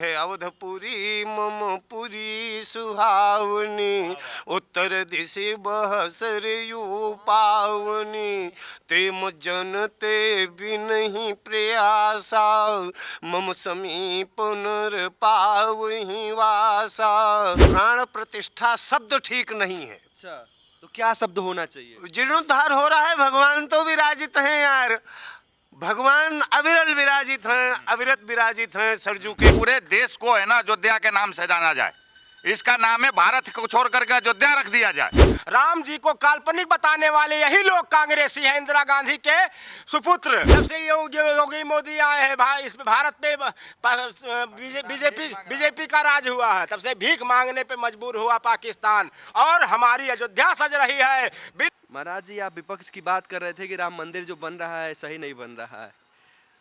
है अवधपुरी मम पुरी सुहावनी, उत्तर दिशि बह सरयू पावनी, तेम जनते बिनहि प्रयासा, मम समीप नर पावहि वासा। प्राण प्रतिष्ठा शब्द ठीक नहीं है। अच्छा, तो क्या शब्द होना चाहिए? जीर्णोद्धार हो रहा है। भगवान तो विराजित हैं यार, भगवान अविरल विराजित हैं, अविरत विराजित हैं सरजू के। पूरे देश को है ना अयोध्या के नाम से जाना जाए। इसका नाम है भारत को छोड़ करके अयोध्या रख दिया जाए। राम जी को काल्पनिक बताने वाले यही लोग कांग्रेसी हैं, इंदिरा गांधी के सुपुत्र। जब से योगी मोदी आए हैं भाई, इस भारत पे बीजेपी का राज हुआ है, तब से भीख मांगने पे मजबूर हुआ पाकिस्तान, और हमारी अयोध्या सज रही है। महाराज जी, आप विपक्ष की बात कर रहे थे कि राम मंदिर जो बन रहा है सही नहीं बन रहा है,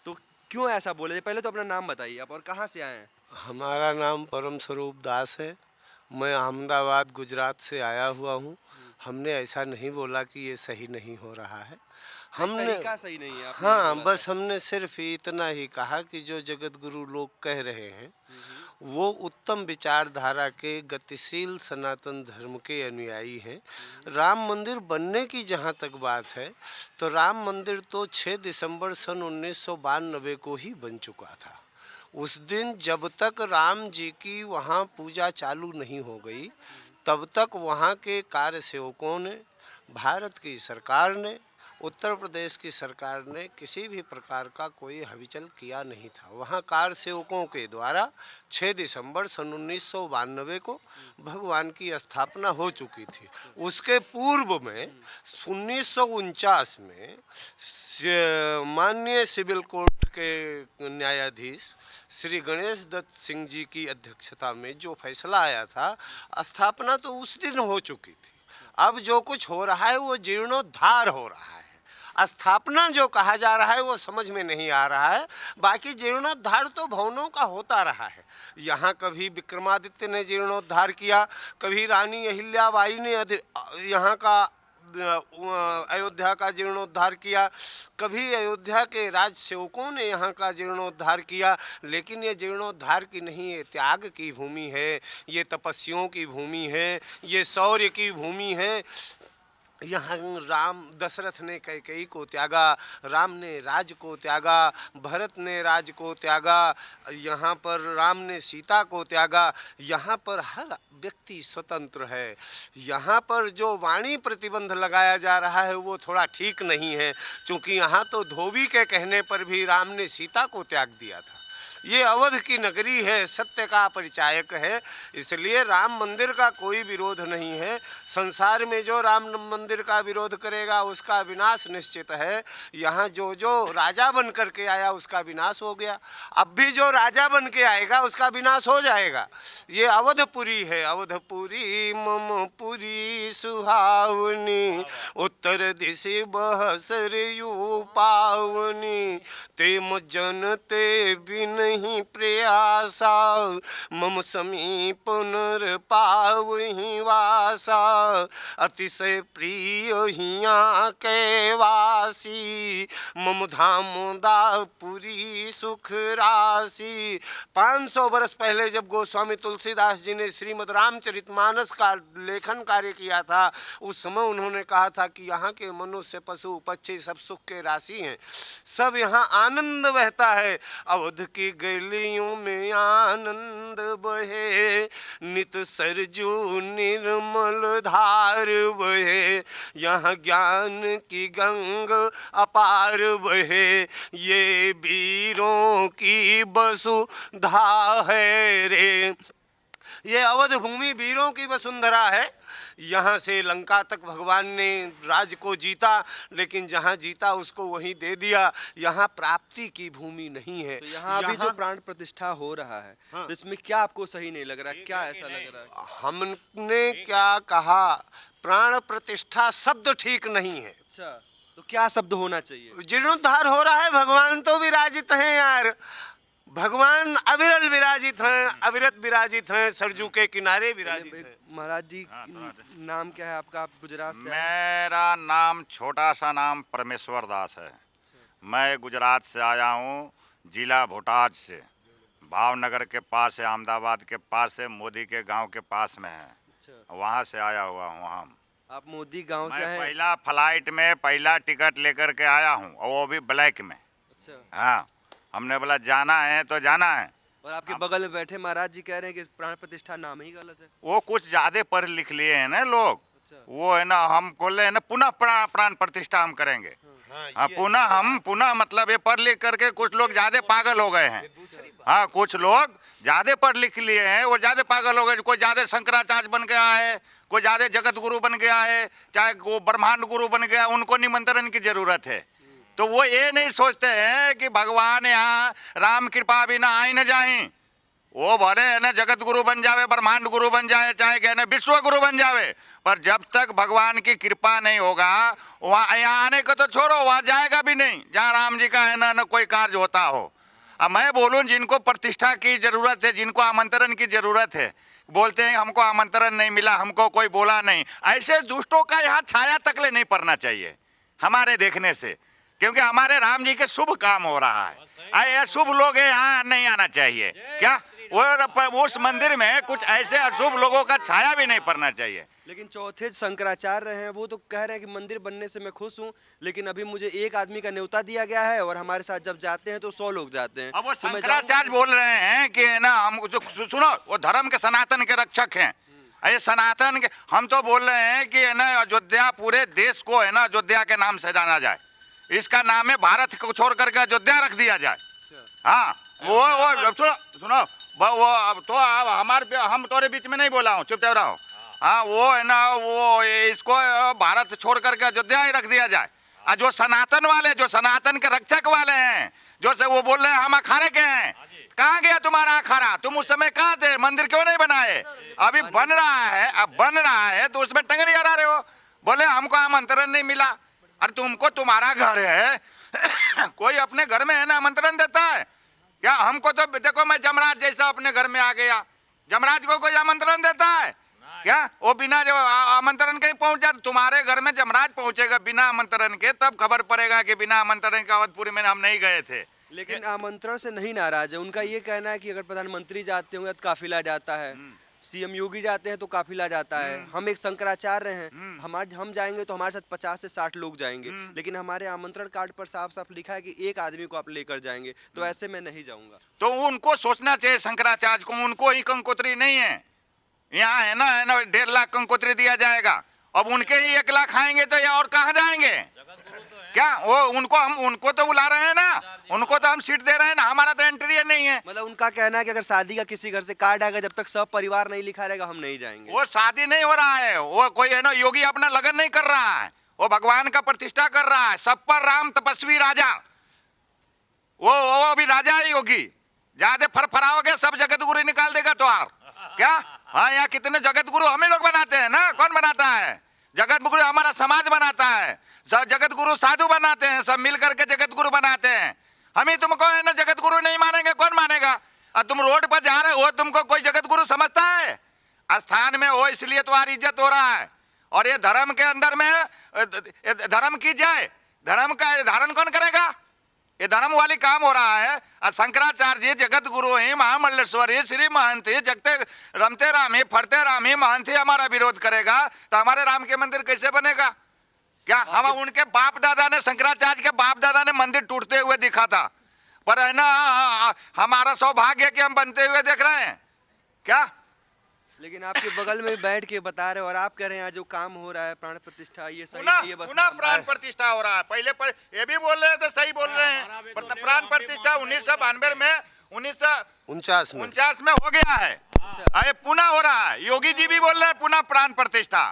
तो क्यों ऐसा बोले? पहले तो अपना नाम बताइए आप, और कहाँ से आए हैं? हमारा नाम परम स्वरूप दास है। मैं अहमदाबाद गुजरात से आया हुआ हूँ। हमने ऐसा नहीं बोला कि ये सही नहीं हो रहा है। हमने तरीका सही नहीं है, आपने हाँ, बोला बस हमने सिर्फ इतना ही कहा कि जो जगत गुरु लोग कह रहे हैं वो उत्तम विचारधारा के गतिशील सनातन धर्म के अनुयायी हैं। राम मंदिर बनने की जहाँ तक बात है, तो राम मंदिर तो 6 दिसंबर सन 1992 को ही बन चुका था। उस दिन जब तक राम जी की वहाँ पूजा चालू नहीं हो गई, तब तक वहाँ के कार्य सेवकों ने, भारत की सरकार ने, उत्तर प्रदेश की सरकार ने किसी भी प्रकार का कोई हलचल किया नहीं था। वहाँ कार सेवकों के द्वारा 6 दिसंबर सन 1992 को भगवान की स्थापना हो चुकी थी। उसके पूर्व में 1949 में माननीय सिविल कोर्ट के न्यायाधीश श्री गणेश दत्त सिंह जी की अध्यक्षता में जो फैसला आया था, स्थापना तो उस दिन हो चुकी थी। अब जो कुछ हो रहा है वो जीर्णोद्धार हो रहा है। स्थापना जो कहा जा रहा है वो समझ में नहीं आ रहा है। बाकी जीर्णोद्धार तो भवनों का होता रहा है। यहाँ कभी विक्रमादित्य ने जीर्णोद्धार किया, कभी रानी अहिल्याबाई ने यहाँ का अयोध्या का जीर्णोद्धार किया, कभी अयोध्या के राज सेवकों ने यहाँ का जीर्णोद्धार किया। लेकिन ये जीर्णोद्धार की नहीं, ये त्याग की भूमि है, ये तपस्याओं की भूमि है, ये शौर्य की भूमि है। यहाँ राम दशरथ ने कैकेयी को त्यागा, राम ने राज को त्यागा, भरत ने राज को त्यागा, यहाँ पर राम ने सीता को त्यागा। यहाँ पर हर व्यक्ति स्वतंत्र है। यहाँ पर जो वाणी प्रतिबंध लगाया जा रहा है वो थोड़ा ठीक नहीं है, क्योंकि यहाँ तो धोबी के कहने पर भी राम ने सीता को त्याग दिया था। ये अवध की नगरी है, सत्य का परिचायक है, इसलिए राम मंदिर का कोई विरोध नहीं है। संसार में जो राम मंदिर का विरोध करेगा उसका विनाश निश्चित है। यहाँ जो जो राजा बन करके आया उसका विनाश हो गया, अब भी जो राजा बन के आएगा उसका विनाश हो जाएगा। ये अवधपुरी है, अवधपुरी मम पुरी सुहावनी, उत्तर दिशि बह सरयू पावनी, तेम जनते बिनहि प्रयासा, मम समीप नर पावहि वासा, अतिशय प्रिय हिया के वासी, मम धाम दापुरी सुख राशि। 500 वर्ष पहले जब गोस्वामी तुलसीदास जी ने श्रीमद् रामचरितमानस का लेखन कार्य किया था, उस समय उन्होंने कहा था कि यहाँ के मनुष्य पशु पक्षी सब सुख के राशि हैं, सब यहाँ आनंद बहता है। अवध की गलियों में आनंद बहे, नित सरजू निर्मल धार बहे, यहाँ ज्ञान की गंग अपार बहे, ये वीरों की वसुधा है रे। ये अवध भूमि वीरों की वसुंधरा है। यहाँ से लंका तक भगवान ने राज को जीता, लेकिन जहाँ जीता उसको वहीं दे दिया। यहाँ प्राप्ति की भूमि नहीं है। तो यहाँ अभी जो प्राण प्रतिष्ठा हो रहा है, तो इसमें क्या आपको सही नहीं लग रहा है? क्या ऐसा लग रहा है? हमने क्या कहा, प्राण प्रतिष्ठा शब्द ठीक नहीं है। अच्छा, तो क्या शब्द होना चाहिए? जीर्णोद्धार हो रहा है। भगवान तो विराजित हैं यार, भगवान अविरल विराजित हैं, अविरत विराजित हैं, सरजू के किनारे विराजित हैं। महाराज जी, नाम क्या है आपका? आप गुजरात से? मेरा नाम छोटा सा नाम परमेश्वर दास है। मैं गुजरात से आया हूँ, जिला भोटाज से। भावनगर के पास है, अहमदाबाद के पास है, मोदी के गांव के पास में है। अच्छा, वहाँ से आया हुआ हूँ हम। आप मोदी गांव से मैं आए? पहला फ्लाइट में पहला टिकट लेकर के आया हूँ, और वो भी ब्लैक में। अच्छा, हाँ, हमने बोला जाना है तो जाना है। और आपके बगल में बैठे महाराज जी कह रहे हैं कि प्राण प्रतिष्ठा नाम ही गलत है। वो कुछ ज्यादा पढ़ लिख लिए हैं ना लोग, अच्छा, वो है ना, हम बोले है ना पुनः प्राण प्रतिष्ठा हम करेंगे। हाँ, पुनः मतलब ये पढ़ लिख करके कुछ लोग ज्यादा पागल हो गए हैं। हाँ, कुछ लोग ज्यादा पढ़ लिख लिए हैं, वो ज्यादा पागल हो गए। कोई ज्यादा शंकराचार्य बन गया है, कोई ज्यादा जगत गुरु बन गया है, चाहे वो ब्रह्मांड गुरु बन गया, उनको निमंत्रण की जरूरत है। तो वो ये नहीं सोचते हैं कि भगवान यहाँ राम कृपा बिना आई न जाए। वो भले है ना जगत गुरु बन जावे, ब्रह्मांड गुरु बन जाए, चाहे क्या ना विश्व गुरु बन जावे, पर जब तक भगवान की कृपा नहीं होगा, वहाँ यहाँ आने को तो छोड़ो, वहाँ जाएगा भी नहीं जहाँ राम जी का है ना कोई कार्य होता हो। अब मैं बोलूँ, जिनको प्रतिष्ठा की जरूरत है, जिनको आमंत्रण की जरूरत है, बोलते हैं हमको आमंत्रण नहीं मिला, हमको कोई बोला नहीं। ऐसे दुष्टों का यहाँ छाया तक ले नहीं पड़ना चाहिए हमारे देखने से, क्योंकि हमारे राम जी के शुभ काम हो रहा है। ये शुभ लोग यहाँ नहीं आना चाहिए क्या? वो उस मंदिर में कुछ ऐसे अशुभ लोगों का छाया भी नहीं पड़ना चाहिए। लेकिन चौथे शंकराचार्य हैं, वो तो कह रहे हैं कि मंदिर बनने से मैं खुश हूँ, लेकिन अभी मुझे एक आदमी का न्योता दिया गया है और हमारे साथ जब जाते हैं तो 100 लोग जाते हैं। अब वो तो मैं शंकराचार्य बोल रहे हैं कि ना हम जो सुनो, वो धर्म के सनातन के रक्षक हैं। ये सनातन के हम तो बोल रहे हैं कि है ना अयोध्या, पूरे देश को है ना अयोध्या के नाम से जाना जाए। इसका नाम है भारत को छोड़ करके अयोध्या रख दिया जाए। हाँ, वो सुनो वो अब तो हम तोरे बीच में नहीं बोला हूँ, चुपचाप रहो। हाँ, वो है ना, वो इसको भारत छोड़ करके अयोध्या ही रख दिया जाए। और जो सनातन वाले, जो सनातन के रक्षक वाले हैं, जो से वो बोल रहे हैं हम अखाड़े के हैं, कहाँ गया तुम्हारा अखाड़ा? तुम उस समय कहाँ थे? मंदिर क्यों नहीं बनाए? अभी बन रहा है, अब बन रहा है तो उसमें टंगड़ी अड़ा रहे हो। बोले हमको आमंत्रण नहीं मिला। अरे तुमको तुम्हारा घर है कोई अपने घर में है ना आमंत्रण देता है क्या? हमको तो देखो, मैं जमराज जैसा अपने घर में आ गया, जमराज को कोई आमंत्रण देता है क्या? वो बिना जो आमंत्रण के पहुंच जाता। तुम्हारे घर में जमराज पहुंचेगा बिना आमंत्रण के, तब खबर पड़ेगा कि बिना आमंत्रण के अवधपुरी में हम नहीं गए थे। लेकिन आमंत्रण से नहीं नाराज है। उनका ये कहना है कि अगर प्रधानमंत्री जाते होंगे तो काफिला जाता है, सीएम योगी जाते हैं तो काफिला जाता है। हम एक शंकराचार्य हैं, हम जाएंगे तो हमारे साथ 50 से 60 लोग जाएंगे, लेकिन हमारे आमंत्रण कार्ड पर साफ साफ लिखा है कि एक आदमी को आप लेकर जाएंगे, तो ऐसे में नहीं जाऊंगा। तो उनको सोचना चाहिए शंकराचार्य को, उनको ही कंकोत्री नहीं है यहाँ, है ना 1.5 लाख कंकोत्री दिया जाएगा। अब उनके ही 1 लाख आएंगे तो ये और कहाँ जाएंगे क्या? वो उनको तो बुला रहे हैं ना, उनको तो हम सीट दे रहे हैं ना, हमारा तो एंट्री नहीं है। मतलब उनका कहना है कि अगर शादी का किसी घर से कार्ड आएगा, जब तक सब परिवार नहीं लिखा रहेगा हम नहीं जाएंगे। वो शादी नहीं हो रहा है, वो कोई है ना योगी अपना लगन नहीं कर रहा है, वो भगवान का प्रतिष्ठा कर रहा है। सब पर राम तपस्वी राजा, वो अभी राजा है योगी। ज्यादा फरफराओगे सब जगत गुरु निकाल देगा त्योहार क्या? हाँ, यहाँ कितने जगत गुरु हमें लोग बनाते हैं ना, कौन बनाता है? जगत गुरु हमारा समाज बनाता है, सब जगत गुरु साधु बनाते हैं, सब मिल करके जगत गुरु बनाते हैं। हम ही तुमको है ना जगत गुरु नहीं मानेंगे, कौन मानेगा? और तुम रोड पर जा रहे हो, तुमको कोई जगत गुरु समझता है? स्थान में हो इसलिए तुम्हारी इज्जत हो रहा है। और ये धर्म के अंदर में धर्म की जाए, धर्म का धारण कौन करेगा? ये धर्म वाली काम हो रहा है। और शंकराचार्य जी जगत गुरु ही, महामल्लेश्वर ही, श्री महंत ही, जगते रमते राम ही, फरते राम ही, महंत ही हमारा विरोध करेगा तो हमारे राम के मंदिर कैसे बनेगा क्या? हम उनके बाप दादा ने, शंकराचार्य के बाप दादा ने मंदिर टूटते हुए दिखा था, पर है ना हमारा सौभाग्य कि हम बनते हुए देख रहे हैं क्या? लेकिन आपके बगल में बैठ के बता रहे हो और आप कह रहे हैं जो काम हो रहा है प्राण प्रतिष्ठा, ये सही नहीं है, बस पुनः प्राण प्रतिष्ठा हो रहा है। पहले पर ये भी बोल रहे थे, सही बोल रहे हैं, प्राण प्रतिष्ठा 1992 में 1949 में हो गया है। अरे पुनः हो रहा है, योगी जी भी बोल रहे हैं पुनः प्राण प्रतिष्ठा।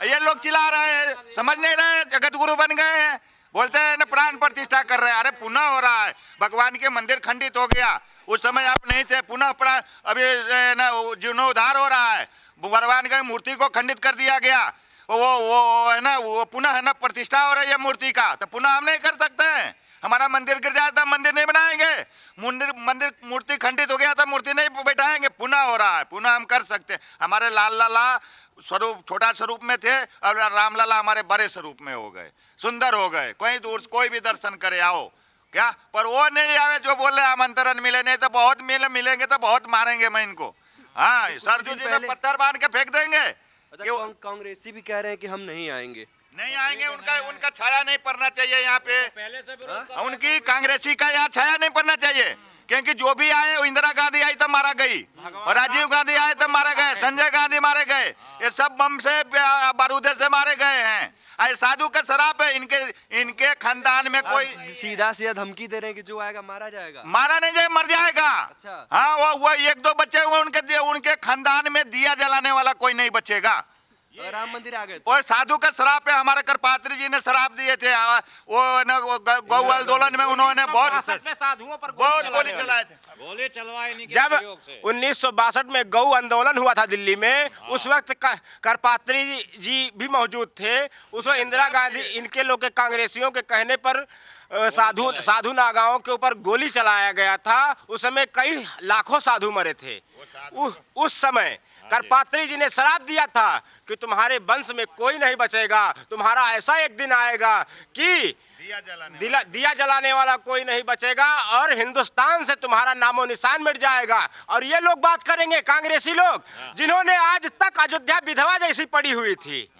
ये लोग चिल्ला रहे हैं, समझ नहीं रहे, जगत गुरु बन गए हैं, बोलते हैं ना प्राण प्रतिष्ठा कर रहे हैं। अरे पुनः हो रहा है, भगवान के मंदिर खंडित हो गया, उस समय आप नहीं थे, पुनः प्राण अभी ना जीर्णोद्धार हो रहा है, भगवान की मूर्ति को खंडित कर दिया गया, वो है ना, वो पुनः है ना प्रतिष्ठा हो रही है मूर्ति का, तो पुनः हम नहीं कर सकते हैं। हमारा मंदिर गिर जाए तो मंदिर नहीं बनाएंगे, मंदिर मूर्ति खंडित हो गया तो मूर्ति नहीं बैठाएंगे, पुनः हो रहा है, पुनः हम कर सकते हैं। हमारे लाल लाला स्वरूप छोटा स्वरूप में थे और रामलला हमारे बड़े स्वरूप में हो गए, सुंदर हो गए। कोई दूर कोई भी दर्शन करे आओ, क्या पर वो नहीं आवे जो बोल रहे आमंत्रण मिले, नहीं तो बहुत मिलेंगे तो बहुत मारेंगे मैं इनको। हाँ सरजू जी में पत्थर बांध के फेंक देंगे। कांग्रेसी भी कह रहे हैं कि हम नहीं आएंगे। नहीं आएंगे, उनका छाया नहीं पड़ना चाहिए यहाँ पे, उनकी कांग्रेसी का यहाँ छाया नहीं पड़ना चाहिए। क्योंकि जो भी आए, इंदिरा गांधी आई तब मारा गई, और राजीव गांधी आए तब मारे गए, संजय गांधी मारे गए, ये सब बम से बारूदे से मारे गए हैं। अरे साधु का शराब है, इनके खानदान में कोई सीधा धमकी दे रहे हैं कि जो आएगा मारा जाएगा। मारा नहीं जाए, मर जाएगा। अच्छा। हाँ वो एक दो बच्चे हुए उनके खानदान में दिया जलाने वाला कोई नहीं बचेगा। राम मंदिर आ गए और साधु का शराब पे हमारे करपात्री जी ने शराब दिए थे, वो गौ आंदोलन में उन्होंने बहुत साधुओं पर गोली चलाए थे, गोली चलवाए। जब 1962 में गौ आंदोलन हुआ था दिल्ली में, उस वक्त करपात्री जी भी मौजूद थे। उस वक्त इंदिरा गांधी, इनके लोग के कांग्रेसियों के कहने पर साधु नागाओं के ऊपर गोली चलाया गया था। उस समय कई लाखों साधु मरे थे। उस समय करपात्री जी ने शराप दिया था कि तुम्हारे वंश में कोई नहीं बचेगा, तुम्हारा ऐसा एक दिन आएगा कि दिया जलाने वाला कोई नहीं बचेगा और हिंदुस्तान से तुम्हारा नामो निशान मिट जाएगा। और ये लोग बात करेंगे, कांग्रेसी लोग, जिन्होंने आज तक अयोध्या विधवा जैसी पड़ी हुई थी।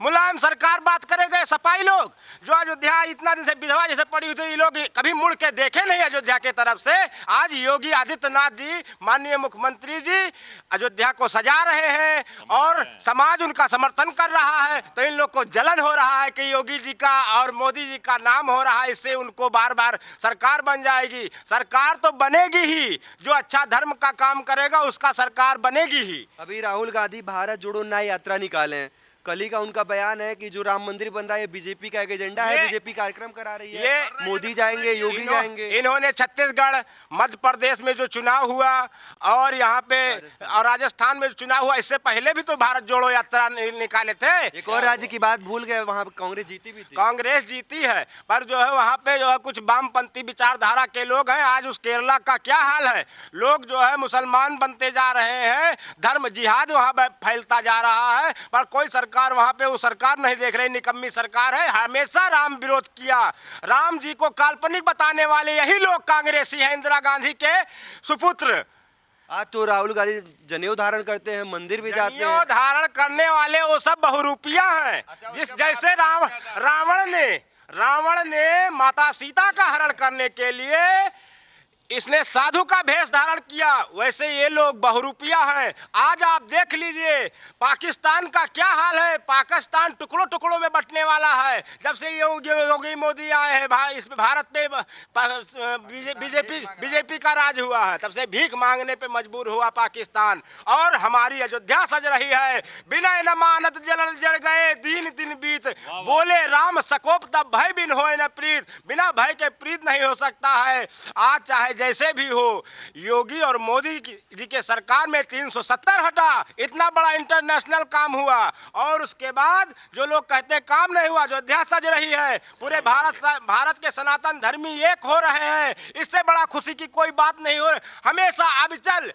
मुलायम सरकार बात करेंगे, सपाई लोग जो अयोध्या इतना दिन से विधवा जैसे पड़ी हुई थी, ये लोग कभी मुड़ के देखे नहीं अयोध्या के तरफ से। आज योगी आदित्यनाथ जी, माननीय मुख्यमंत्री जी, अयोध्या को सजा रहे हैं और समाज उनका समर्थन कर रहा है। तो इन लोग को जलन हो रहा है कि योगी जी का और मोदी जी का नाम हो रहा है, इससे उनको बार बार सरकार बन जाएगी। सरकार तो बनेगी ही, जो अच्छा धर्म का काम करेगा उसका सरकार बनेगी ही। अभी राहुल गांधी भारत जोड़ो न्याय यात्रा निकाले, कल ही का उनका बयान है कि जो राम मंदिर बन रहा है बीजेपी का एक एजेंडा है, बीजेपी कार्यक्रम करा रही है। मोदी जाएंगे, योगी जाएंगे। इन्होंने छत्तीसगढ़, मध्य प्रदेश में जो चुनाव हुआ और यहाँ पे और राजस्थान में चुनाव हुआ, इससे पहले भी तो भारत जोड़ो यात्रा निकाले थे। एक और राज्य की बात भूल गए, वहाँ कांग्रेस जीती भी थी। कांग्रेस जीती है, पर जो है वहाँ पे जो है कुछ वामपंथी विचारधारा के लोग हैं। आज उस केरला का क्या हाल है, लोग जो है मुसलमान बनते जा रहे हैं, धर्म जिहाद वहाँ फैलता जा रहा है, पर कोई सरकार वहां पे वो सरकार नहीं देख रही, निकम्मी सरकार है। हमेशा राम विरोध किया, राम जी को काल्पनिक बताने वाले यही लोग कांग्रेसी हैं, इंदिरा गांधी के सुपुत्र। आज तो राहुल गांधी जनेऊ धारण करते हैं, मंदिर भी जाते हैं। जनेऊ धारण करने वाले वो सब बहुरूपिया हैं। जिस जैसे रावण ने माता सीता का हरण करने के लिए इसने साधु का भेष धारण किया, वैसे ये लोग बहुरूपिया हैं। आज आप देख लीजिए पाकिस्तान का क्या हाल है। पाकिस्तान टुकड़ों टुकड़ों में बंटने वाला है। जब से योगी मोदी आए हैं भाई, इस भारत पे बीजेपी का राज हुआ है, तब से भीख मांगने पे मजबूर हुआ पाकिस्तान। और हमारी अयोध्या सज रही है। बिना नमानत जड़ गए दीन दिन बीत, बोले राम सकोप तब भय बिन होए न प्रीत। बिना भय के प्रीत नहीं हो सकता है। आज चाहे जैसे भी हो, योगी और मोदी जी के सरकार में 370 हटा, इतना बड़ा इंटरनेशनल काम हुआ। और उसके बाद जो लोग कहते काम नहीं हुआ, अयोध्या सज रही है, पूरे भारत के सनातन धर्मी एक हो रहे हैं, इससे बड़ा खुशी की कोई बात नहीं हो। हमेशा अब चल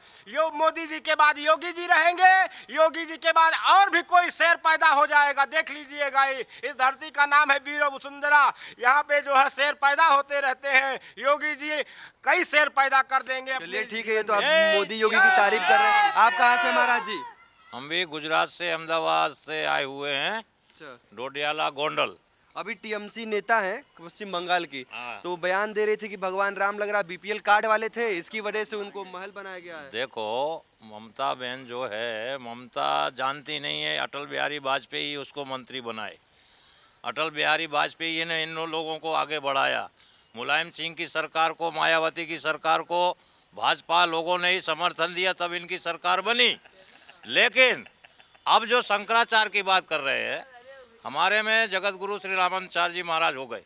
मोदी जी के बाद योगी जी रहेंगे, योगी जी के बाद और भी कोई शेर पैदा हो जाएगा। देख लीजिएगा, इस धरती का नाम है वीर वसुंधरा, यहाँ पे जो है शेर पैदा होते रहते हैं। योगी जी कई शेर पैदा कर देंगे। चलिए ठीक है, ये तो आप मोदी योगी की तारीफ कर रहे हैं। आप कहाँ से महाराज जी? हम भी गुजरात से, अहमदाबाद से आए हुए हैं। अच्छा। डोडियाला गोंडल। अभी टीएमसी नेता हैं पश्चिम बंगाल की, हाँ। तो बयान दे रही थी कि भगवान राम लग रहा बीपीएल कार्ड वाले थे, इसकी वजह से उनको महल बनाया गया है। देखो ममता बहन जो है, ममता जानती नहीं है अटल बिहारी वाजपेयी उसको मंत्री बनाए। अटल बिहारी वाजपेयी ने इन लोगों को आगे बढ़ाया। मुलायम सिंह की सरकार को, मायावती की सरकार को भाजपा लोगों ने ही समर्थन दिया, तब इनकी सरकार बनी। लेकिन अब जो शंकराचार्य की बात कर रहे हैं, हमारे में जगत गुरु श्री रामानंदाचार्य जी महाराज हो गए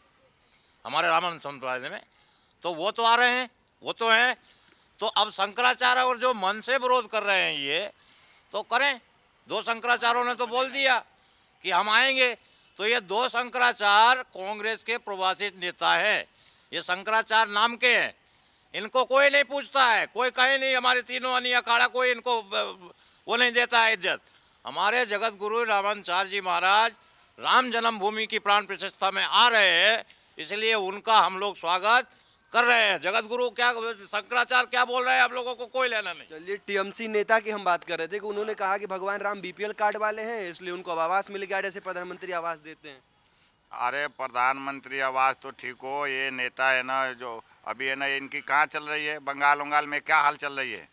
हमारे रामानंद संप्रदाय में, तो वो तो आ रहे हैं, वो तो हैं। तो अब शंकराचार्य और जो मन से विरोध कर रहे हैं ये तो करें। दो शंकराचार्यों ने तो बोल दिया कि हम आएंगे, तो ये दो शंकराचार्य कांग्रेस के प्रवासी नेता हैं। ये शंकराचार्य नाम के हैं, इनको कोई नहीं पूछता है, कोई कहे नहीं हमारे तीनों अनी अखाड़ा, कोई इनको वो नहीं देता है इज्जत। हमारे जगत गुरु रामानंदाचार्य जी महाराज राम जन्मभूमि की प्राण प्रतिष्ठा में आ रहे हैं, इसलिए उनका हम लोग स्वागत कर रहे हैं। जगत गुरु क्या शंकराचार्य क्या बोल रहे हैं आप लोगों को कोई लेना नहीं। चलिए, टीएमसी नेता की हम बात कर रहे थे कि उन्होंने कहा कि भगवान राम बीपीएल कार्ड वाले हैं, इसलिए उनको अब आवास मिल गया जैसे प्रधानमंत्री आवास देते हैं। अरे प्रधानमंत्री आवास तो ठीक हो, ये नेता है ना जो अभी है ना, इनकी कहाँ चल रही है? बंगाल उंगाल में क्या हाल चल रही है?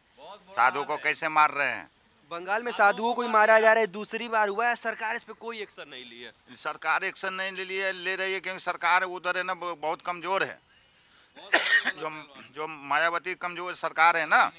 साधु को कैसे मार रहे हैं? बंगाल में साधुओं को ही मारा जा रहा है, दूसरी बार हुआ है, सरकार इस पे कोई एक्शन नहीं ली है। सरकार एक्शन नहीं ले रही है क्योंकि सरकार उधर है ना बहुत कमजोर है। जो मायावती कमजोर सरकार है ना,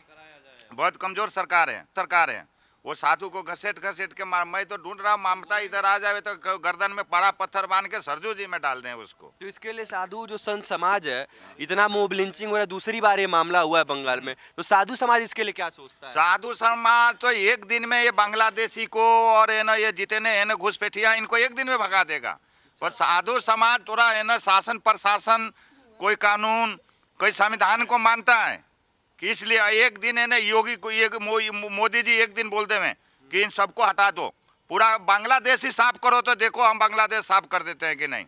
बहुत कमजोर सरकार है। वो साधु को घसेट के मार। मैं तो ढूंढ रहा हूँ ममता इधर आ जाए तो गर्दन में बड़ा पत्थर बांध के सरजू जी में डाल दें उसको। तो इसके लिए साधु जो संत समाज है, इतना मोब लिंचिंग हो रहा है, दूसरी बार ये मामला हुआ है बंगाल में, तो साधु समाज इसके लिए क्या सोचता है? साधु समाज तो एक दिन में ये बांग्लादेशी को और है ना ये जितने है ना घुसपैठिया इनको एक दिन में भगा देगा। पर साधु समाज थोड़ा है ना शासन प्रशासन, कोई कानून, कोई संविधान को मानता है कि इसलिए एक दिन है ना योगी को मोदी जी एक दिन बोल दे में कि इन सबको हटा दो, पूरा बांग्लादेश ही साफ करो, तो देखो हम बांग्लादेश साफ कर देते हैं कि नहीं।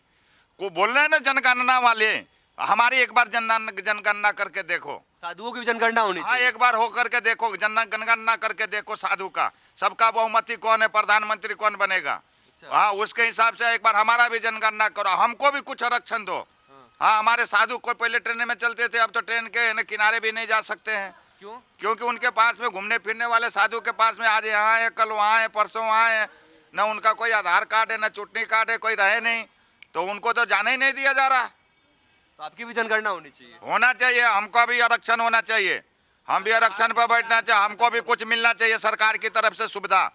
को बोल रहे हैं ना जनगणना वाले, हमारी एक बार जनगणना करके देखो। साधुओं की भी जनगणना होनी हाँ, चाहिए। एक बार हो करके देखो, जनगणना करके देखो साधु का, सबका बहुमती कौन है, प्रधानमंत्री कौन बनेगा। हाँ, उसके हिसाब से एक बार हमारा भी जनगणना करो, हमको भी कुछ आरक्षण दो। हाँ, हमारे साधु को पहले ट्रेन में चलते थे, अब तो ट्रेन के किनारे भी नहीं जा सकते हैं। क्यों? क्योंकि उनके पास में घूमने फिरने वाले साधु के पास में आज यहाँ है, कल वहाँ है, परसों वहाँ है, न उनका कोई आधार कार्ड है, न चुटनी कार्ड है, कोई रहे नहीं, तो उनको तो जाने ही नहीं दिया जा रहा। तो आपकी भी जनगणना होनी चाहिए। होना चाहिए, हमको भी आरक्षण होना चाहिए, हम भी आरक्षण पर बैठना चाहिए, हमको भी कुछ मिलना चाहिए सरकार की तरफ से सुविधा।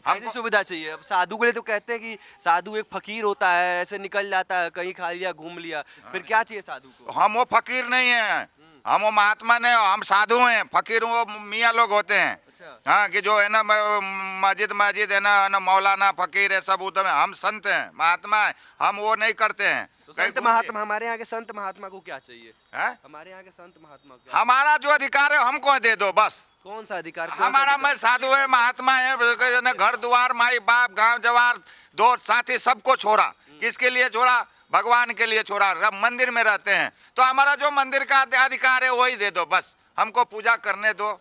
हमको सुविधा चाहिए। अब साधु के लिए तो कहते हैं कि साधु एक फकीर होता है, ऐसे निकल जाता है, कहीं खा लिया घूम लिया, फिर क्या चाहिए साधु को? हम वो फकीर नहीं है, हम वो महात्मा नहीं, हम साधु हैं। फकीर वो मियाँ लोग होते हैं। अच्छा। हाँ, कि जो है ना मस्जिद है ना मौलाना फकीर है सब उधर। हम संत हैं, महात्मा है, हम वो नहीं करते हैं। तो संत महात्मा, हमारे यहाँ के संत महात्मा को क्या चाहिए? है? हमारे यहाँ के संत महात्मा को हमारा जो अधिकार है हमको दे दो बस। कौन सा अधिकार? हमारा मैं साधु है, महात्मा है, घर द्वार, माई बाप, गांव जवार, दोस्त साथी सबको छोड़ा। किसके लिए छोड़ा? भगवान के लिए छोड़ा। मंदिर में रहते हैं तो हमारा जो मंदिर का अधिकार है वही दे दो बस, हमको पूजा करने दो।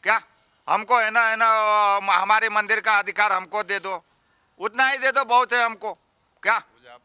क्या हमको है ना हमारे मंदिर का अधिकार हमको दे दो, उतना ही दे दो, बहुत है हमको। क्या?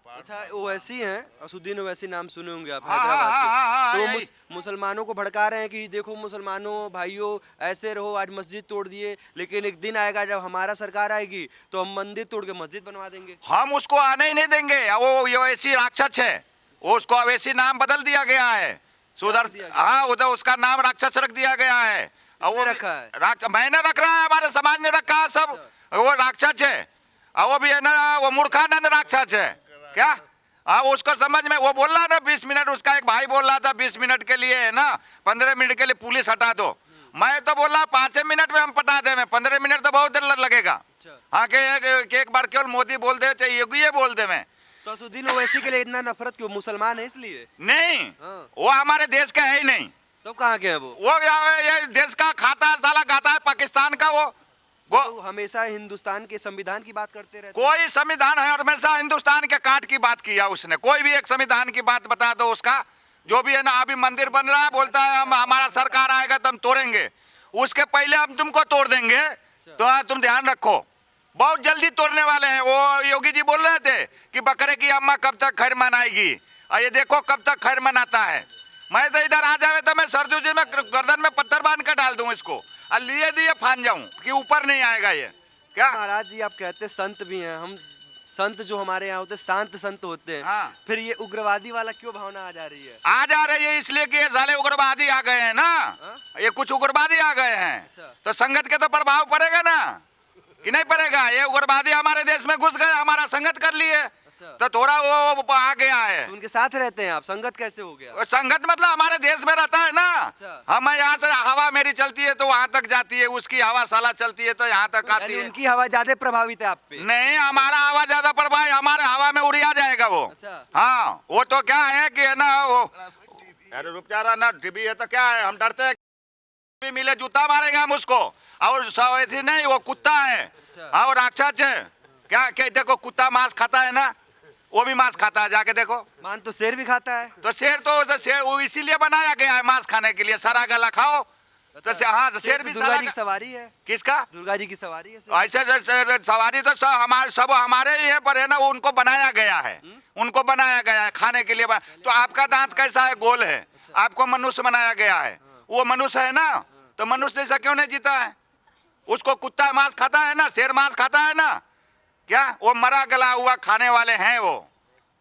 अच्छा, ओवैसी हैं, असुद्दीन ओवैसी नाम सुने होंगे आप, हाँ, हैदराबाद हाँ, हाँ, के। तो यही। मुसलमानों को भड़का रहे हैं कि देखो मुसलमानों भाइयों ऐसे रहो, आज मस्जिद तोड़ दिए, लेकिन एक दिन आएगा जब हमारा सरकार आएगी तो हम मंदिर तोड़ के मस्जिद बनवा देंगे। हम उसको आने ही नहीं देंगे। वो ओवैसी राक्षस है, उसको ओवैसी नाम बदल दिया गया है, सुधर। हाँ, उधर उसका नाम राक्षस रख दिया गया है। वो रखा है? मैंने रख रहा है, हमारे समाज ने रखा है सब। वो राक्षस है, और वो भी है ना वो मूर्खानंद राक्षस है। क्या? हाँ, उसको समझ में वो बोल रहा ना 20 मिनट, उसका एक भाई बोल रहा था 20 मिनट के लिए है ना, 15 मिनट के लिए पुलिस हटा दो। मैं तो बोल रहा 5 मिनट में हम पटा दे, 15 मिनट तो बहुत देर लगेगा। हाँ, कि एक बार केवल मोदी बोल दे, चाहे योगी बोल दे। मैं तो असुद्दीन ओवैसी के लिए इतना नफरत क्यों? मुसलमान है इसलिए? नहीं, हाँ। वो हमारे देश का है ही नहीं। तो कहाँ के हैं वो? ये देश का खाता साला खाता है पाकिस्तान का। वो तो हमेशा हिंदुस्तान के संविधान की बात करते रहते हैं। कोई संविधान है, हमेशा हिंदुस्तान के काट की बात किया उसने। कोई भी एक संविधान की बात बता दो उसका, जो भी है ना। अभी मंदिर बन रहा है, बोलता है हम हमारा सरकार आएगा तो हम तोड़ेंगे, उसके पहले हम तुमको तोड़ देंगे। तो तुम ध्यान रखो, बहुत जल्दी तोड़ने वाले हैं। वो योगी जी बोल रहे थे कि बकरे की अम्मा कब तक खैर मनाएगी, और ये देखो कब तक खैर मनाता है। मैं तो इधर आ जावे तो मैं सरजू जी में गर्दन में पत्थर बांध कर डाल दूं इसको, और लिए दिए फान जाऊं कि ऊपर नहीं आएगा ये। क्या महाराज जी, आप कहते हैं संत भी हैं, हम संत जो हमारे यहाँ होते हैं शांत संत होते हैं। हाँ। फिर ये उग्रवादी वाला क्यों भावना आ जा रही है? आ जा रही है इसलिए कि ये साले उग्रवादी आ गए हैं ना। ये कुछ उग्रवादी आ गए हैं। अच्छा। तो संगत के तो प्रभाव पड़ेगा ना, कि नहीं पड़ेगा? ये उग्रवादी हमारे देश में घुस गए, हमारा संगत कर लिए। अच्छा। तो थोड़ा वो आ गया है। तो उनके साथ रहते हैं आप, संगत कैसे हो गया? वो संगत मतलब हमारे देश में रहता है ना। अच्छा। हम यहाँ से हवा मेरी चलती है तो वहां तक जाती है, उसकी हवा साला चलती है तो यहाँ तक आती यानी है। उनकी हवा ज्यादा प्रभावित है आप पे? नहीं, हमारा हवा ज्यादा प्रभाव, हमारे हवा में उड़िया जाएगा वो। अच्छा। हाँ, वो तो क्या है कि है ना वो, अरे रुक जा रहा ना, टीवी है तो क्या है, हम डरते हैं भी मिले जूता मारेंगे हम उसको। और ऐसी नहीं, वो कुत्ता है। अच्छा। हाँ, वो राक्षस है। क्या देखो कुत्ता मांस खाता है ना, वो भी मांस खाता है, जाके देखो। मान तो शेर भी खाता है। तो शेर वो इसीलिए बनाया गया है मांस खाने के लिए, सारा गला खाओ। तो हाँ, तो शेर भी दुर्गा जी की सवारी है। किसका? दुर्गा जी की सवारी है। ऐसे सवारी तो सब हमारे ही है, पर है ना वो उनको बनाया गया है, उनको बनाया गया है खाने के लिए। तो आपका दांत कैसा है? गोल है। आपको मनुष्य बनाया गया है, वो मनुष्य है ना, तो मनुष्य जैसा क्यों नहीं जीता है? उसको कुत्ता मांस खाता है ना, शेर मांस खाता है ना, क्या वो मरा गला हुआ खाने वाले हैं? वो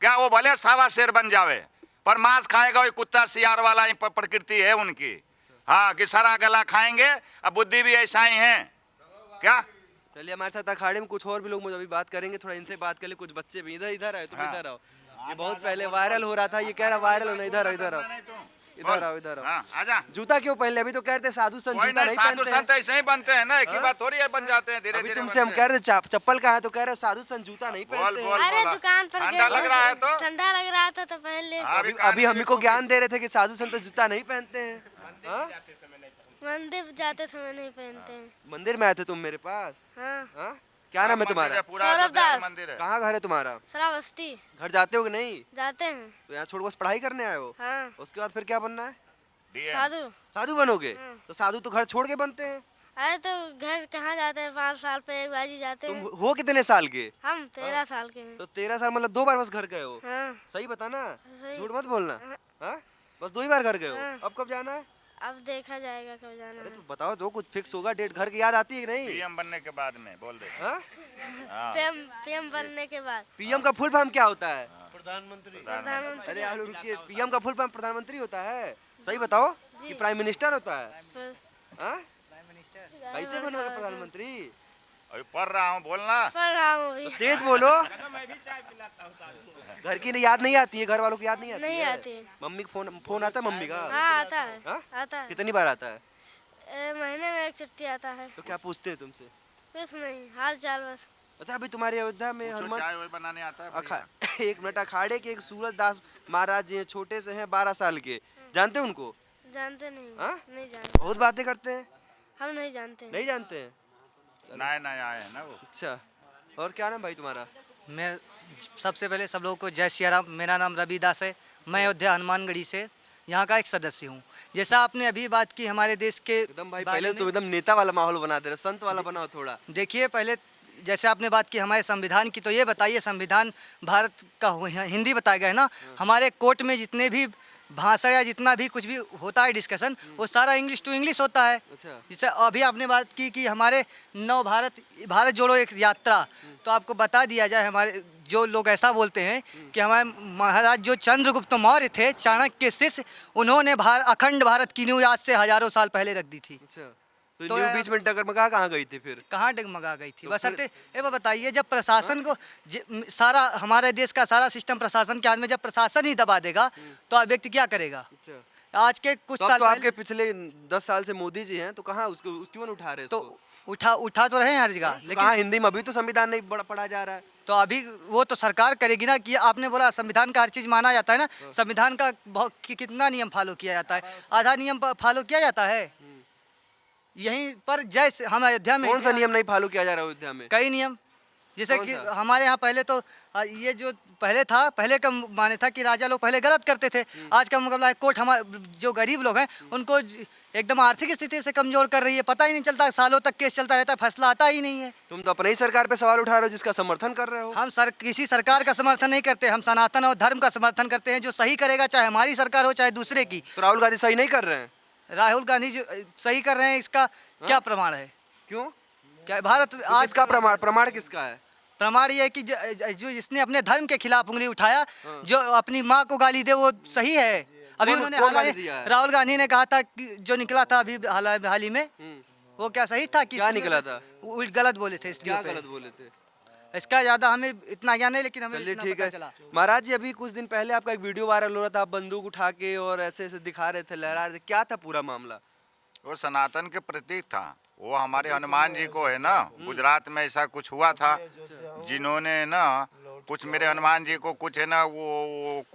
क्या वो भले सावा शेर बन जावे, पर मांस खाएगा वही कुत्ता सियार वाला ही प्रकृति है उनकी। हाँ, कि सारा गला खाएंगे, अब बुद्धि भी ऐसा ही है क्या? चलिए हमारे साथ अखाड़े में कुछ और भी लोग मुझे अभी बात करेंगे, थोड़ा इनसे बात कर ले। कुछ बच्चे भी इधर आए, तुम इधर आओ। ये बहुत पहले वायरल हो रहा था, ये कह रहा वायरल होना। इधर आओ, इधर आओ, इधर आओ, इधर आओ। हाँ, आजा। जूता क्यों पहन ले? अभी तो कह रहे थे साधु संत कोई जूता नहीं, नहीं साधु पहनते संत ऐसे ही बनते हैं ना, एक ही बात थोड़ी है, बन जाते हैं धीरे अभी धीरे। तुमसे हम कह रहे थे चप्पल कहाँ है, तो कह रहे साधु संत जूता नहीं बोल पहनते। बोल अरे बोल। दुकान पर ठंडा लग रहा है तो ठंडा लग रहा था तो पहले अभी हम को ज्ञान दे रहे थे कि साधु संत जूता नहीं पहनते हैं। हाँ? मंदिर जाते समय नहीं पहनते हैं। मंदिर में आए थे तुम मेरे पास? हाँ, हाँ? क्या नाम है तुम्हारा? पूरा सौरभ अयोध्या दास। मंदिर है। कहाँ घर है तुम्हारा? श्रावस्ती घर जाते हो कि नहीं? जाते हैं। तो यहाँ छोड़ बस पढ़ाई करने आए हो? हाँ, उसके बाद फिर क्या बनना है? DM। साधु। साधु बनोगे? तो साधु तो घर छोड़ के बनते हैं। अरे तो घर कहाँ जाते हैं? 5 साल पे एक बार ही जाते तुम हैं। हो कितने साल के? हम 13 साल के हैं। तो 13 साल मतलब 2 बार बस घर गए हो? हाँ, सही बताना, सही। झूठ मत बोलना। हाँ। हाँ? बस 2 ही बार घर गए हो? हाँ। अब कब जाना है? अब देखा जाएगा कब जाना अरे है। तो बताओ, जो कुछ फिक्स होगा डेट। घर की याद आती है कि नहीं? PM बनने के बाद में बोल दे। हाँ? पीएम बनने के बाद पीएम का फुल फॉर्म क्या होता है? प्रधानमंत्री। अरे यार रुकिए, पीएम का फुल फॉर्म प्रधानमंत्री होता है। सही बताओ कि प्राइम मिनिस्टर होता है? फिर हाँ? कैसे बनोगे प्रधानमंत्री? अभी पढ़ रहा हूँ, बोलना। पढ़ रहा हूँ अभी। तो तेज बोलो। घर की याद नहीं आती है? घर वालों की याद नहीं आती नहीं है? आती है। मम्मी का फोन आता है? मम्मी का? हाँ, आता है। हाँ? आता है। कितनी बार आता है? महीने में एक छुट्टी आता है। तो क्या पूछते हैं तुमसे? कुछ नहीं, हाल चाल बस। अच्छा, अभी तुम्हारी अयोध्या में हनुमान चाय वही बनाने आता है अखा 1 मिनट, अखाड़े के एक सूरज दास महाराज जी हैं, छोटे से हैं, 12 साल के। जानते हो उनको? जानते नहीं। हाँ? नहीं जानते। बहुत बातें करते हैं। हम नहीं जानते। नहीं जानते हैं? नए नए आए हैं ना वो। अच्छा, और क्या नाम भाई तुम्हारा? मैं सबसे पहले सब लोगों को जय सिया राम। मेरा नाम रविदास है। मैं अयोध्या हनुमानगढ़ी से यहाँ का एक सदस्य हूँ। जैसा आपने अभी बात की हमारे देश के एकदम भाई, बारे पहले में, तो एकदम नेता वाला माहौल बना दे रहे, संत वाला बनाओ थोड़ा। देखिए पहले जैसे आपने बात की हमारे संविधान की, तो ये बताइए संविधान भारत का हिंदी बताया गया है ना। हमारे कोर्ट में जितने भी भाषण या जितना भी कुछ भी होता है डिस्कशन, वो सारा इंग्लिश टू इंग्लिश होता है। अच्छा। जैसे अभी आपने बात की कि हमारे नव भारत जोड़ो एक यात्रा, तो आपको बता दिया जाए, हमारे जो लोग ऐसा बोलते हैं कि हमारे महाराज जो चंद्रगुप्त मौर्य थे, चाणक्य के शिष्य, उन्होंने अखंड भारत की नींव आज से हजारों साल पहले रख दी थी। अच्छा, तो तो न्यू बीच में डगमगा कहाँ गई थी फिर? कहाँ डगमगा गई थी? तो बस फिर- ये बताइए, जब प्रशासन को सारा हमारे देश का सारा सिस्टम प्रशासन के हाथ में, जब प्रशासन ही दबा देगा तो आप व्यक्ति क्या करेगा? अच्छा, आज के कुछ तो साल अब तो आपके पहले पिछले 10 साल से मोदी जी हैं, तो कहाँ उसको क्यों नहीं उठा रहे तो उसको? उठा तो रहे हैं हर जगह, तो लेकिन कहाँ हिंदी में अभी तो संविधान नहीं पढ़ा जा रहा है। तो अभी वो तो सरकार करेगी ना। कि आपने बोला संविधान का हर चीज़ माना जाता है ना, संविधान का कितना नियम फॉलो किया जाता है? आधा नियम फॉलो किया जाता है। यहीं पर जैसे हम अयोध्या में कौन सा नियम नहीं फॉलो किया जा रहा है अयोध्या में? कई नियम, जैसे कौन कि सा? हमारे यहाँ पहले तो ये जो पहले का माने था कि राजा लोग पहले गलत करते थे। आज का मुकाबला है कोर्ट हमारे जो गरीब लोग हैं उनको एकदम आर्थिक स्थिति से कमजोर कर रही है। पता ही नहीं चलता, सालों तक केस चलता रहता है, फैसला आता ही नहीं है। तुम तो अपने ही सरकार पे सवाल उठा रहे हो जिसका समर्थन कर रहे हो। हम किसी सरकार का समर्थन नहीं करते, हम सनातन और धर्म का समर्थन करते हैं। जो सही करेगा, चाहे हमारी सरकार हो चाहे दूसरे की। तो राहुल गांधी सही नहीं कर रहे हैं? राहुल गांधी जो सही कर रहे हैं, इसका क्या प्रमाण है? क्यों? क्या भारत तो आज किसका प्रमाण किसका है? प्रमाण ये है कि जो जिसने अपने धर्म के खिलाफ उंगली उठाया, जो अपनी माँ को गाली दे, वो सही है। अभी कौन- उन्होंने कौन गाली हालांकि दिया है? राहुल गांधी ने कहा था कि जो निकला था अभी हाल ही में, वो क्या सही था? कि क्या निकला था? वो गलत बोले थे स्त्रियों क्या पे। गलत बोले थे? इसका ज्यादा हमें इतना ज्ञान नहीं, लेकिन हमें चलिए इतना ठीक पता है। चला। महाराज जी, अभी कुछ दिन पहले आपका एक वीडियो वायरल हो रहा था, आप बंदूक उठा के और ऐसे ऐसे दिखा रहे थे, लहरा रहे थे, क्या था पूरा मामला? वो सनातन के प्रतीक था। वो हमारे हनुमान जी को है ना, गुजरात में ऐसा कुछ हुआ था, जिन्होंने ना कुछ मेरे हनुमान जी को कुछ है ना वो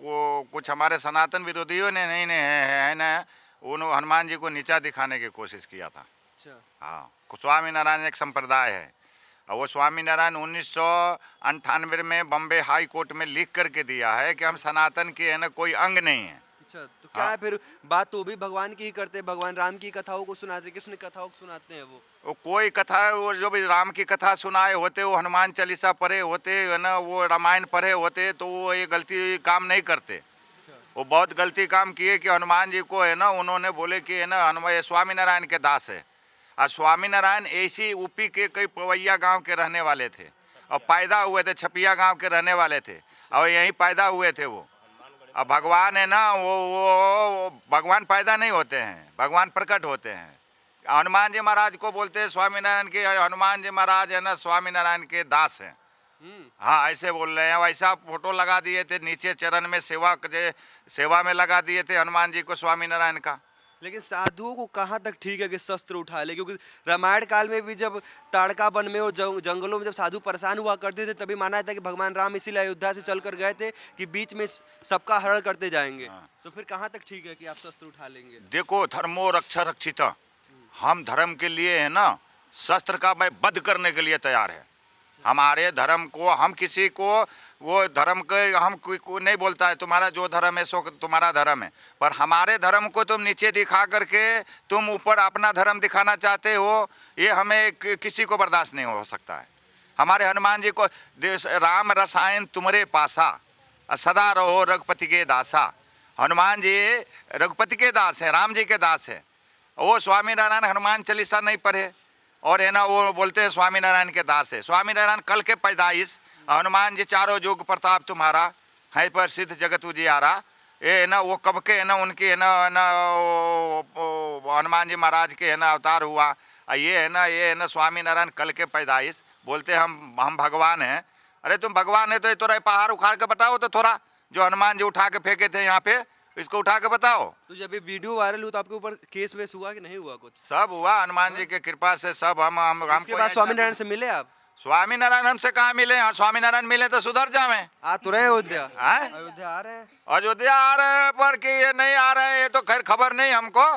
कुछ हमारे सनातन विरोधियों ने नहीं है ना, उन हनुमान जी को नीचा दिखाने की कोशिश किया था। अच्छा। हाँ, स्वामी नारायण एक संप्रदाय है और वो स्वामीनारायण 1998 में बम्बे हाई कोर्ट में लिख करके दिया है कि हम सनातन के है ना कोई अंग नहीं है। अच्छा, तो क्या है फिर बात तो भी भगवान की ही करते हैं, भगवान राम की कथाओं को सुनाते, कृष्ण कथाओं को सुनाते हैं वो कोई कथा वो जो भी राम की कथा सुनाए होते, वो हनुमान चालीसा पढ़े होते है ना, वो रामायण पढ़े होते, तो वो ये गलती काम नहीं करते। वो बहुत गलती काम किए कि हनुमान जी को है ना उन्होंने बोले कि है ना हनुमान स्वामीनारायण के दास है। और स्वामीनारायण ऐसी यूपी के कई पवैया गांव के रहने वाले थे और पैदा हुए थे, छपिया गांव के रहने वाले थे और यहीं पैदा हुए थे वो। अब भगवान है ना वो भगवान पैदा नहीं होते हैं, भगवान प्रकट होते हैं। हनुमान जी महाराज को बोलते हैं स्वामीनारायण के, हनुमान जी महाराज है ना स्वामीनारायण के दास हैं। हाँ ऐसे बोल रहे हैं। वैसा फोटो लगा दिए थे नीचे चरण में सेवा में लगा दिए थे हनुमान जी को स्वामीनारायण का। लेकिन साधुओं को कहाँ तक ठीक है कि शस्त्र उठा ले, क्योंकि रामायण काल में भी जब ताड़का वन में और जंगलों में जब साधु परेशान हुआ करते थे तभी माना था कि भगवान राम इसीलिए अयोध्या से चल कर गए थे कि बीच में सबका हरण करते जाएंगे। तो फिर कहाँ तक ठीक है कि आप शस्त्र उठा लेंगे? देखो धर्मो रक्षा रक्षिता, हम धर्म के लिए है ना शस्त्र का मैं वध करने के लिए तैयार है। हमारे धर्म को हम किसी को वो धर्म के हम कोई नहीं बोलता है तुम्हारा जो धर्म है सो तुम्हारा धर्म है, पर हमारे धर्म को तुम नीचे दिखा करके तुम ऊपर अपना धर्म दिखाना चाहते हो, ये हमें किसी को बर्दाश्त नहीं हो सकता है। हमारे हनुमान जी को राम रसायन तुम्हारे पासा सदा रहो रघुपति के दासा। हनुमान जी रघुपति के दास है, राम जी के दास है। वो स्वामीनारायण हनुमान चालीसा नहीं पढ़े और है ना वो बोलते हैं स्वामीनारायण के दास है। स्वामीनारायण कल के पैदाइश, हनुमान जी चारों युग प्रताप तुम्हारा है पर सिद्ध जगत उजियारा। ये है ना वो कब के है ना उनकी है ना हनुमान जी महाराज के है ना अवतार हुआ। ये है ना स्वामीनारायण कल के पैदाइश। बोलते हम भगवान हैं। अरे तुम भगवान है तो ये थोड़ा पहाड़ उखाड़ के बताओ तो थोड़ा, जो हनुमान जी उठा के फेंके थे यहाँ पे इसको उठा के बताओ। तो जब ये वीडियो वायरल हुआ तो आपके ऊपर केस वेस हुआ कि नहीं हुआ? कुछ सब हुआ हनुमान जी के कृपा से सब। उसके बाद स्वामीनारायण से मिले आप? स्वामीनारायण हमसे कहाँ मिले? हाँ स्वामीनारायण मिले तो सुधर जावे। आ तो रहे अयोध्या? अयोध्या आ रहे हैं? अयोध्या आ रहे हैं पर कि ये नहीं आ रहे ये तो खैर खबर नहीं हमको,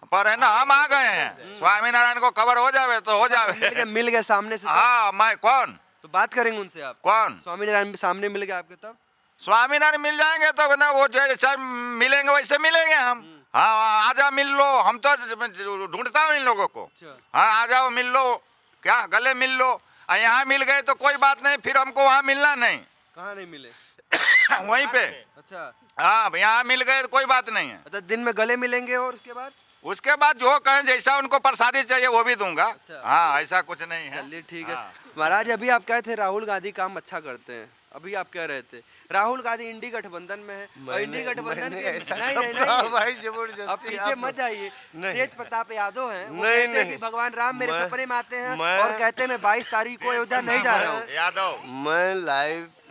पर है ना हम आ गए हैं। स्वामीनारायण को खबर हो जावे तो हो जावे। मिल गए सामने से? हाँ मैं कौन तो बात करेंगे उनसे आप? कौन? स्वामीनारायण सामने मिल गए आपके तब? स्वामीनारायण मिल जाएंगे तो ना वो जैसा मिलेंगे वैसे मिलेंगे हम। हाँ आजा मिल लो, हम तो ढूंढता हूँ इन लोगों को। हाँ आ जाओ मिल लो, क्या गले मिल लो। यहाँ मिल गए तो कोई बात नहीं, फिर हमको वहाँ मिलना नहीं। कहाँ नहीं मिले? वहीं पे। अच्छा हाँ यहाँ मिल गए तो कोई बात नहीं है। अच्छा दिन में गले मिलेंगे और उसके बाद जो कहें जैसा उनको प्रसादी चाहिए वो भी दूंगा। अच्छा। हाँ ऐसा कुछ नहीं है। चलिए ठीक है। महाराज अभी आप कह रहे थे राहुल गांधी काम अच्छा करते हैं, अभी आप कह रहे थे राहुल गांधी इंडी गठबंधन में है और इंडी गठबंधन नहीं भाई जबरदस्ती अब पीछे मत जाइए। तेज प्रताप यादव हैं, वो नहीं, कहते हैं कि भगवान राम मेरे सपने में आते हैं और कहते हैं मैं 22 तारीख को अयोध्या नहीं जा रहा हूँ। यादव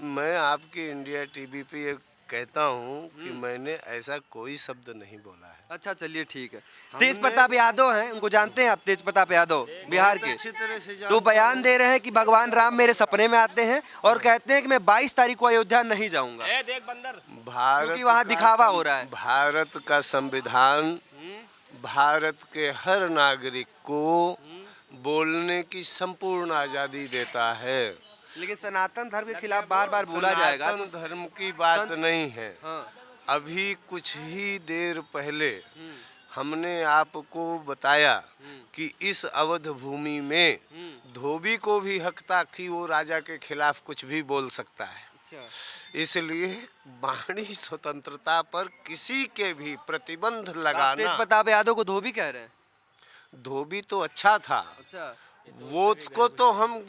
मैं आपकी इंडिया टीवी पे ये कहता हूँ कि मैंने ऐसा कोई शब्द नहीं बोला है। अच्छा चलिए ठीक है। तेज प्रताप यादव हैं, उनको जानते हैं आप? तेज प्रताप यादव बिहार के, अच्छी तरह से तो बयान दे रहे हैं कि भगवान राम मेरे सपने में आते हैं और कहते हैं कि मैं 22 तारीख को अयोध्या नहीं जाऊंगा क्योंकि वहाँ दिखावा हो रहा है। भारत का संविधान भारत के हर नागरिक को बोलने की संपूर्ण आजादी देता है। लेकिन सनातन धर्म के खिलाफ बार बार बोला जाएगा तो धर्म की बात नहीं है। हाँ। अभी कुछ ही देर पहले हमने आपको बताया कि इस अवध भूमि में धोबी को भी हक था कि वो राजा के खिलाफ कुछ भी बोल सकता है। अच्छा। इसलिए वाणी स्वतंत्रता पर किसी के भी प्रतिबंध लगाना। तेज प्रताप यादव को धोबी कह रहे हैं? धोबी तो अच्छा था। अच्छा। वो उसको तो हम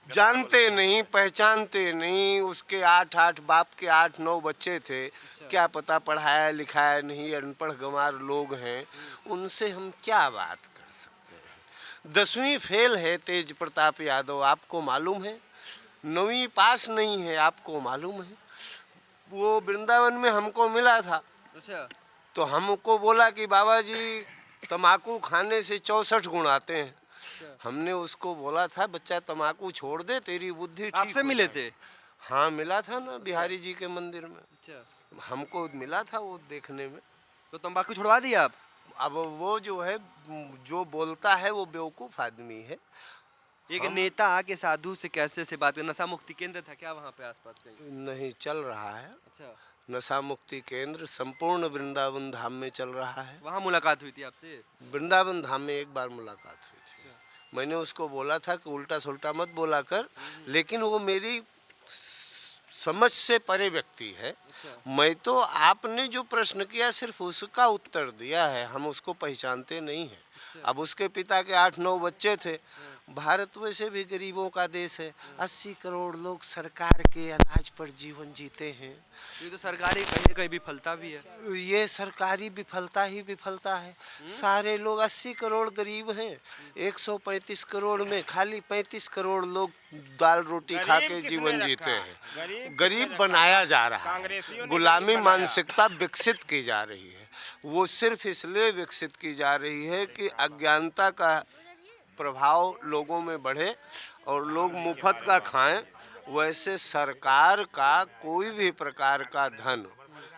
जानते नहीं, पहचानते नहीं। उसके 8 बाप के 8-9 बच्चे थे। क्या पता पढ़ाया लिखाया नहीं, अनपढ़ गंवार लोग हैं, उनसे हम क्या बात कर सकते हैं। 10वीं फेल है तेज प्रताप यादव, आपको मालूम है। 9वीं पास नहीं है, आपको मालूम है। वो वृंदावन में हमको मिला था। अच्छा। तो हमको बोला कि बाबा जी तम्बाकू खाने से 64 गुण आते हैं। हमने उसको बोला था बच्चा तम्बाकू छोड़ दे, तेरी बुद्धि ठीक। आपसे मिले थे? हाँ मिला था ना, बिहारी जी के मंदिर में। अच्छा। हमको मिला था वो देखने में। तो तंबाकू छुड़वा दिया आप? अब वो जो है जो बोलता है वो बेवकूफ़ आदमी है। एक नेता आके साधु से कैसे से बात कर, नशा मुक्ति केंद्र था क्या वहाँ पे आसपास कहीं? नहीं चल रहा है। अच्छा, नशा मुक्ति केंद्र संपूर्ण वृंदावन धाम में चल रहा है। वहाँ मुलाकात हुई थी आपसे? वृंदावन धाम में एक बार मुलाकात हुई थी। मैंने उसको बोला था कि उल्टा सुल्टा मत बोला कर, लेकिन वो मेरी समझ से परे व्यक्ति है। मैं तो आपने जो प्रश्न किया सिर्फ उसका उत्तर दिया है, हम उसको पहचानते नहीं हैं। अब उसके पिता के 8-9 बच्चे थे। भारत वैसे भी गरीबों का देश है। 80 करोड़ लोग सरकार के अनाज पर जीवन जीते हैं। ये तो सरकारी कहीं न कहीं विफलता भी है। ये सरकारी विफलता ही विफलता है। सारे लोग 80 करोड़ गरीब हैं। 135 करोड़ में खाली 35 करोड़ लोग दाल रोटी खा के जीवन जीते हैं। गरीब बनाया जा रहा है। गुलामी मानसिकता विकसित की जा रही है। वो सिर्फ इसलिए विकसित की जा रही है कि अज्ञानता का प्रभाव लोगों में बढ़े और लोग मुफ्त का खाएं। वैसे सरकार का कोई भी प्रकार का धन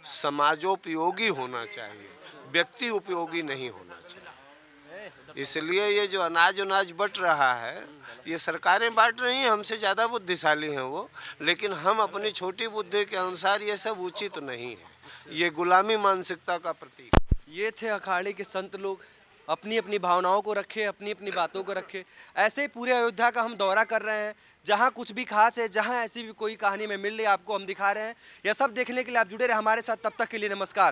समाजोपयोगी होना चाहिए, व्यक्ति उपयोगी नहीं होना चाहिए। इसलिए ये जो अनाज बट रहा है, ये सरकारें बांट रही हैं, हमसे ज़्यादा बुद्धिशाली हैं वो, लेकिन हम अपनी छोटी बुद्धि के अनुसार ये सब उचित नहीं है। ये गुलामी मानसिकता का प्रतीक। ये थे अखाड़े के संत लोग, अपनी अपनी भावनाओं को रखे, अपनी अपनी बातों को रखे। ऐसे ही पूरे अयोध्या का हम दौरा कर रहे हैं। जहाँ कुछ भी खास है, जहाँ ऐसी भी कोई कहानी में मिल रही है, आपको हम दिखा रहे हैं। यह सब देखने के लिए आप जुड़े रहे हमारे साथ। तब तक के लिए नमस्कार।